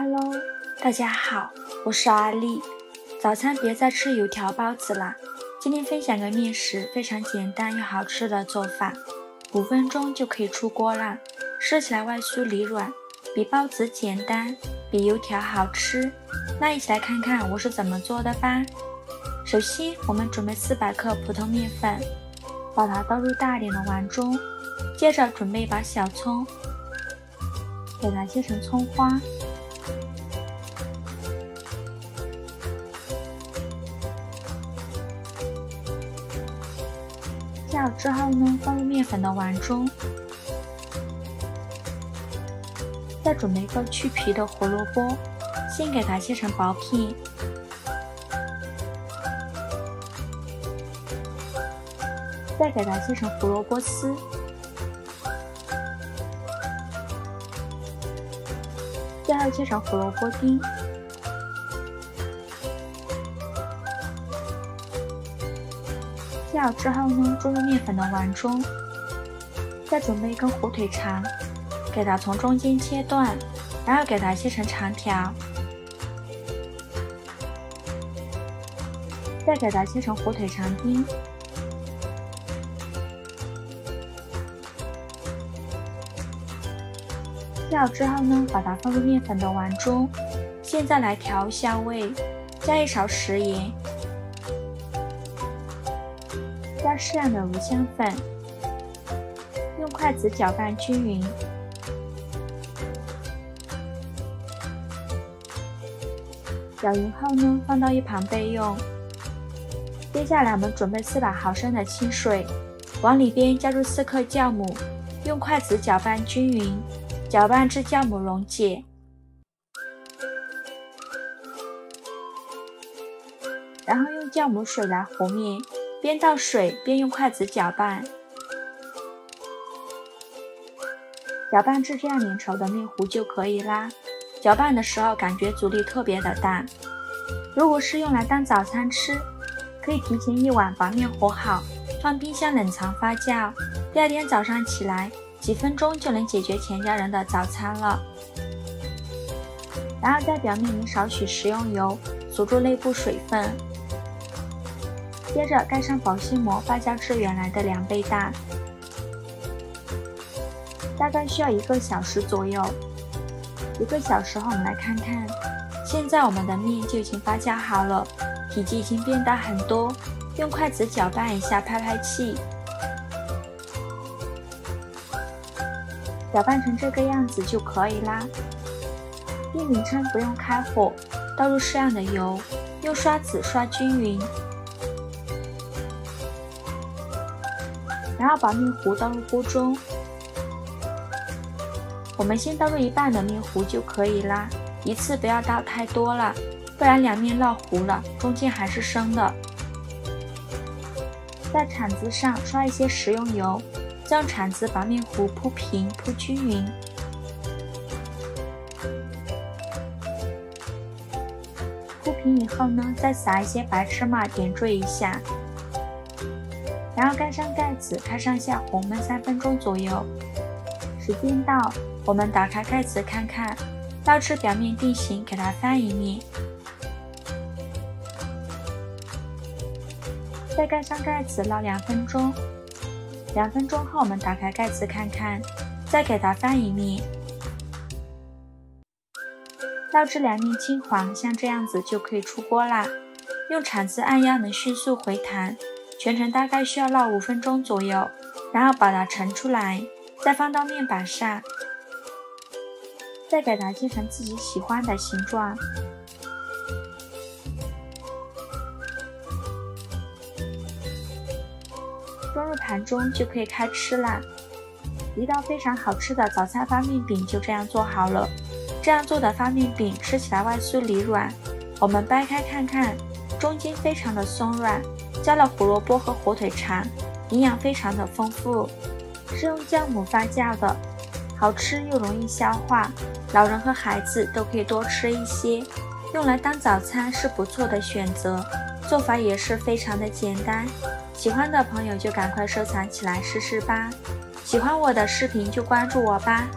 Hello， 大家好，我是阿丽。早餐别再吃油条包子啦，今天分享个面食非常简单又好吃的做法，5分钟就可以出锅啦，吃起来外酥里软，比包子简单，比油条好吃。那一起来看看我是怎么做的吧。首先我们准备400克普通面粉，把它倒入大一点的碗中，接着准备一把小葱，给它切成葱花。切好之后呢，放入面粉的碗中，再准备一个去皮的胡萝卜，先给它切成薄片，再给它切成胡萝卜丝，最后切成胡萝卜丁。切好之后呢，注入面粉的碗中，再准备一根火腿肠，给它从中间切断，然后给它切成长条，再给它切成火腿肠丁。切好之后呢，把它放入面粉的碗中，现在来调一下味，加1勺食盐，加适量的五香粉，用筷子搅拌均匀。搅匀后呢，放到一旁备用。接下来我们准备400毫升的清水，往里边加入4克酵母，用筷子搅拌均匀，搅拌至酵母溶解。然后用酵母水来和面，边倒水边用筷子搅拌，搅拌至这样粘稠的面糊就可以啦。搅拌的时候感觉阻力特别的大，如果是用来当早餐吃，可以提前1晚把面和好，放冰箱冷藏发酵，第2天早上起来几分钟就能解决全家人的早餐了。然后在表面淋少许食用油，锁住内部水分。接着盖上保鲜膜，发酵至原来的2倍大，大概需要1个小时左右。1个小时后我们来看看，现在我们的面就已经发酵好了，体积已经变大很多，用筷子搅拌一下，拍拍气，搅拌成这个样子就可以啦。面饼铛不用开火，倒入适量的油，用刷子刷均匀，然后把面糊倒入锅中。我们先倒入1半的面糊就可以啦，一次不要倒太多了，不然两面烙糊了，中间还是生的。在铲子上刷一些食用油，再用铲子把面糊铺平铺均匀。铺平以后呢，再撒一些白芝麻点缀一下，然后盖上盖子，开上下火焖3分钟左右。时间到，我们打开盖子看看，倒至表面定型，给它翻一面，再盖上盖子烙2分钟。2分钟后我们打开盖子看看，再给它翻一面，烙至2面金黄，像这样子就可以出锅啦。用铲子按压能迅速回弹，全程大概需要烙5分钟左右，然后把它盛出来，再放到面板上，再给它切成自己喜欢的形状。装入盘中就可以开吃啦。一道非常好吃的早餐发面饼就这样做好了。这样做的发面饼吃起来外酥里软，我们掰开看看，中间非常的松软，加了胡萝卜和火腿肠，营养非常的丰富，是用酵母发酵的，好吃又容易消化，老人和孩子都可以多吃一些，用来当早餐是不错的选择，做法也是非常的简单。喜欢的朋友就赶快收藏起来试试吧，喜欢我的视频就关注我吧。